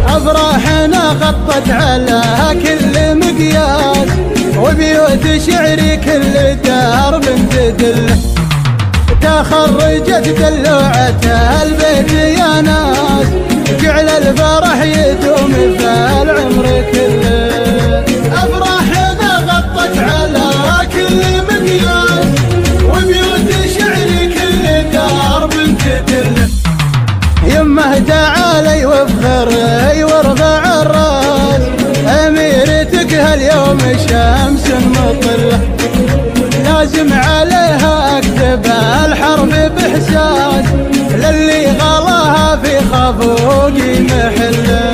أفراحنا غطت على كل مقياس، وبيوت شعري كل درب تدل، تخرجت دلوعة البيت يا ناس، جعل الفرح يدوم في العمر كله. أفراحنا غطت على كل مقياس، وبيوت شعري كل درب تدل، يمه تعالي وافخري وارفع الراس، أميرتك هاليوم شمس مطلة، لازم عليها اكتب الحرف باحساس، للي غلاها في خفوقي محله.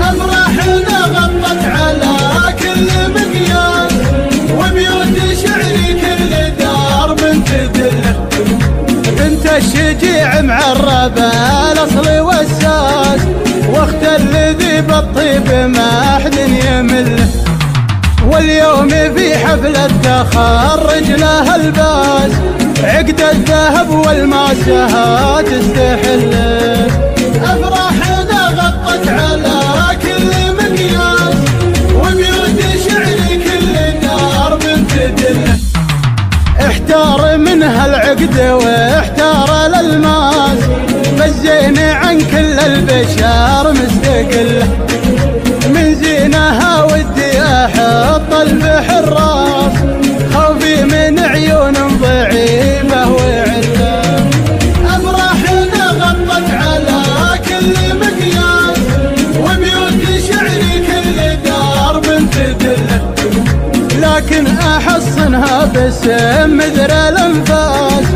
افراحنا غطت على كل مقياس، وبيوت شعري كل درب تدله، بنت الشجيع معربه الاصل والساس، واخت الذي بالطيب ما احد يمله، واليوم في حفلة تخرج لها الباس، عقد الذهب والماسها تستحل. أفراحنا غطت على كل مقياس، وبيوت شعري كل درب تدل، احتار منها العقد واحتار الالماس، فالزين عن كل البشر مستقل، من زينها ودي احط البحراس، خوفي من عيون ضعيفه وعله. افراحنا غطت على كل مقياس، وبيوت شعري كل درب تدله، لكن احصنها باسم مدر الانفاس،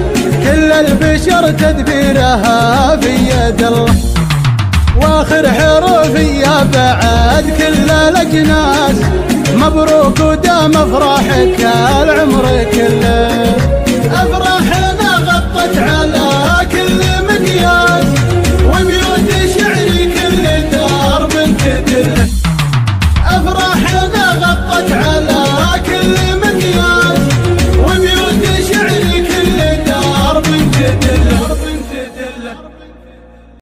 كل البشر تدبيرها في يد الله، واخر حروفي بعد كل الاجناس، مبروك ودام افراحك العمر كله. افراحنا غطت على